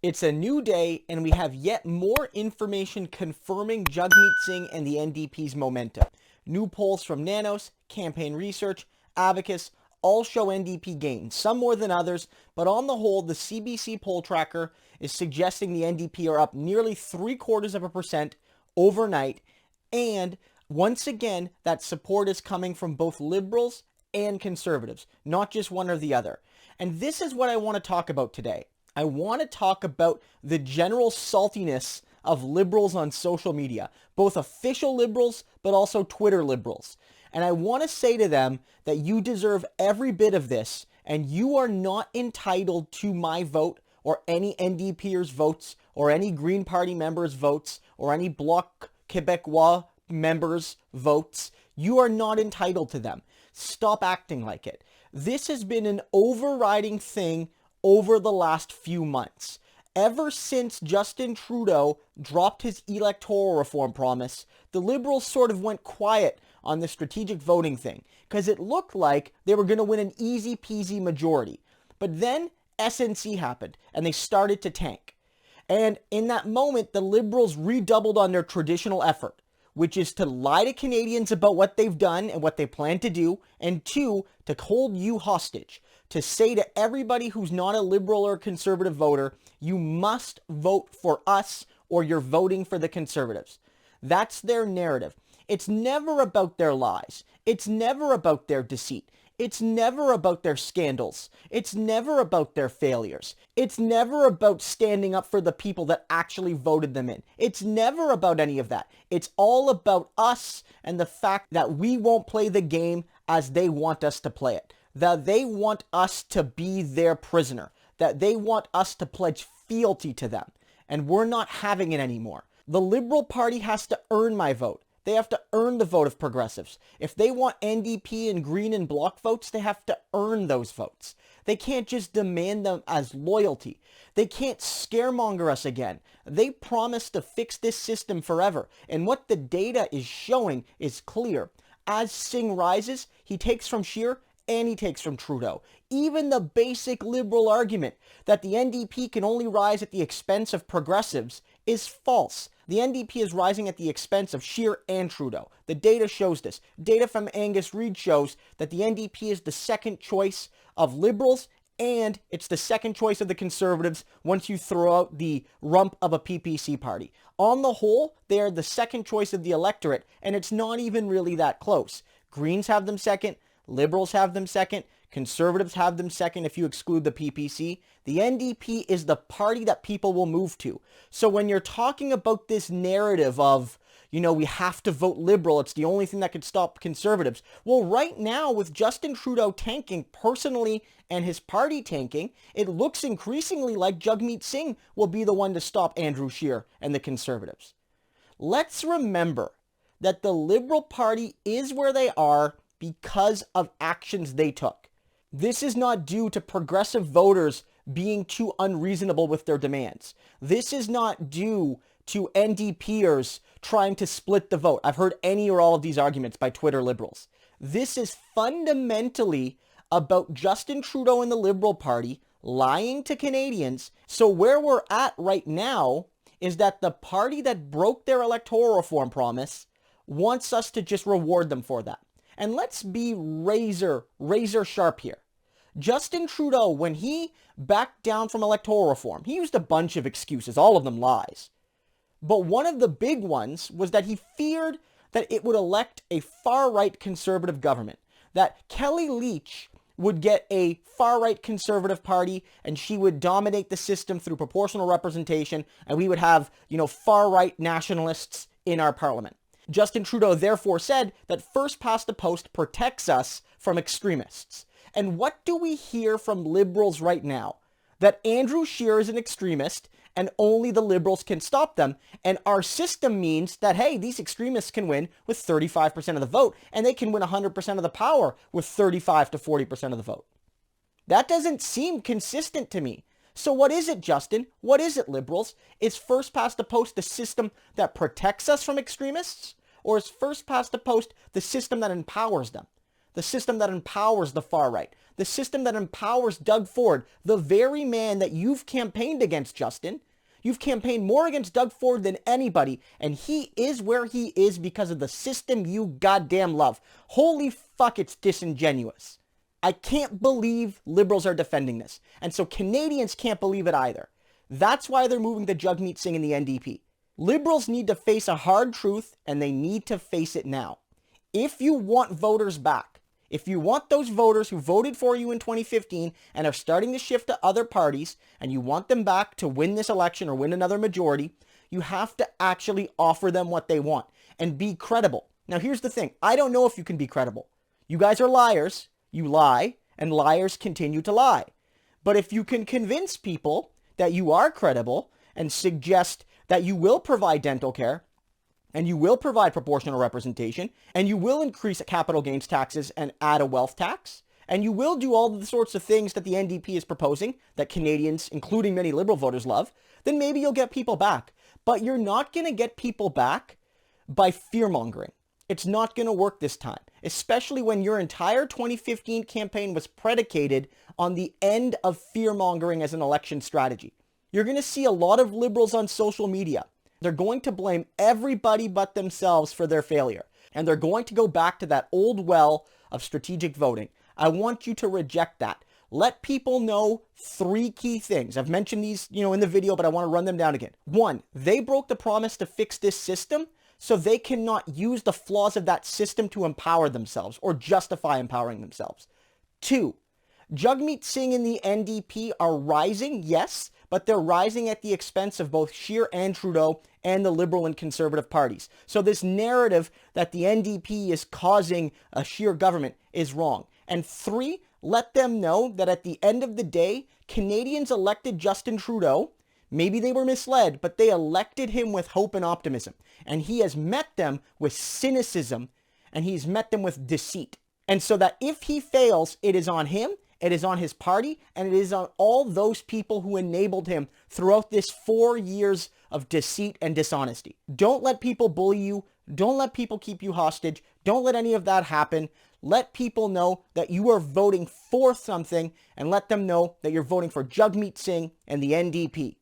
It's a new day, and we have yet more information confirming Jagmeet Singh and the NDP's momentum. New polls from Nanos, Campaign Research, Abacus all show NDP gains, some more than others, but on the whole, the CBC poll tracker is suggesting the NDP are up nearly 0.75% overnight, and once again, that support is coming from both Liberals and Conservatives, not just one or the other. And this is what I want to talk about today. I want to talk about the general saltiness of Liberals on social media, both official Liberals, but also Twitter Liberals. And I want to say to them that you deserve every bit of this, and you are not entitled to my vote, or any NDPers' votes, or any Green Party members' votes, or any Bloc Québécois members' votes. You are not entitled to them. Stop acting like it. This has been an overriding thing over the last few months. Ever since Justin Trudeau dropped his electoral reform promise, the Liberals sort of went quiet on the strategic voting thing, because it looked like they were going to win an easy peasy majority. But then SNC happened, and they started to tank. And in that moment, the Liberals redoubled on their traditional effort, which is to lie to Canadians about what they've done and what they plan to do, and two, to hold you hostage, to say to everybody who's not a Liberal or Conservative voter, you must vote for us or you're voting for the Conservatives. That's their narrative. It's never about their lies. It's never about their deceit. It's never about their scandals. It's never about their failures. It's never about standing up for the people that actually voted them in. It's never about any of that. It's all about us and the fact that we won't play the game as they want us to play it. That they want us to be their prisoner. That they want us to pledge fealty to them. And we're not having it anymore. The Liberal Party has to earn my vote. They have to earn the vote of progressives. If they want NDP and Green and Bloc votes, they have to earn those votes. They can't just demand them as loyalty. They can't scaremonger us again. They promised to fix this system forever. And what the data is showing is clear. As Singh rises, he takes from Scheer and he takes from Trudeau. Even the basic Liberal argument that the NDP can only rise at the expense of progressives is false. The NDP is rising at the expense of Scheer and Trudeau. The data shows this. Data from Angus Reid shows that the NDP is the second choice of Liberals, and it's the second choice of the Conservatives once you throw out the rump of a PPC party. On the whole, they are the second choice of the electorate, and it's not even really that close. Greens have them second, Liberals have them second, Conservatives have them second if you exclude the PPC. The NDP is the party that people will move to. So when you're talking about this narrative of, we have to vote Liberal, it's the only thing that could stop Conservatives. Well, right now, with Justin Trudeau tanking personally and his party tanking, it looks increasingly like Jagmeet Singh will be the one to stop Andrew Scheer and the Conservatives. Let's remember that the Liberal Party is where they are because of actions they took. This is not due to progressive voters being too unreasonable with their demands. This is not due to NDPers trying to split the vote. I've heard any or all of these arguments by Twitter Liberals. This is fundamentally about Justin Trudeau and the Liberal Party lying to Canadians. So where we're at right now is that the party that broke their electoral reform promise wants us to just reward them for that. And let's be razor sharp here. Justin Trudeau, when he backed down from electoral reform, he used a bunch of excuses, all of them lies. But one of the big ones was that he feared that it would elect a far-right Conservative government, that Kelly Leitch would get a far-right Conservative party and she would dominate the system through proportional representation, and we would have, far-right nationalists in our parliament. Justin Trudeau therefore said that first past the post protects us from extremists. And what do we hear from Liberals right now? That Andrew Scheer is an extremist and only the Liberals can stop them. And our system means that, hey, these extremists can win with 35% of the vote and they can win 100% of the power with 35 to 40% of the vote. That doesn't seem consistent to me. So what is it, Justin? What is it, Liberals? Is first past the post the system that protects us from extremists? Or is first past the post the system that empowers them? the system that empowers the far right, the system that empowers Doug Ford, the very man that you've campaigned against, Justin. You've campaigned more against Doug Ford than anybody, and he is where he is because of the system you goddamn love. Holy fuck, it's disingenuous. I can't believe Liberals are defending this, and so Canadians can't believe it either. That's why they're moving to Jagmeet Singh and the NDP. Liberals need to face a hard truth, and they need to face it now. If you want voters back, if you want those voters who voted for you in 2015 and are starting to shift to other parties, and you want them back to win this election or win another majority, you have to actually offer them what they want and be credible. Now, here's the thing. I don't know if you can be credible. You guys are liars. You lie, and liars continue to lie. But if you can convince people that you are credible and suggest that you will provide dental care, and you will provide proportional representation, and you will increase capital gains taxes and add a wealth tax, and you will do all the sorts of things that the NDP is proposing, that Canadians, including many Liberal voters, love, then maybe you'll get people back. But you're not going to get people back by fear-mongering. It's not going to work this time, especially when your entire 2015 campaign was predicated on the end of fear-mongering as an election strategy. You're going to see a lot of Liberals on social media. They're going to blame everybody but themselves for their failure. And they're going to go back to that old well of strategic voting. I want you to reject that. Let people know 3 key things. I've mentioned these, in the video, but I want to run them down again. 1, they broke the promise to fix this system, so they cannot use the flaws of that system to empower themselves or justify empowering themselves. 2, Jagmeet Singh and the NDP are rising, yes, but they're rising at the expense of both Scheer and Trudeau and the Liberal and Conservative parties. So this narrative that the NDP is causing a Scheer government is wrong. And 3, let them know that at the end of the day, Canadians elected Justin Trudeau. Maybe they were misled, but they elected him with hope and optimism. And he has met them with cynicism, and he's met them with deceit. And so that if he fails, it is on him, it is on his party, and it is on all those people who enabled him throughout this 4 years of deceit and dishonesty. Don't let people bully you. Don't let people keep you hostage. Don't let any of that happen. Let people know that you are voting for something, and let them know that you're voting for Jagmeet Singh and the NDP.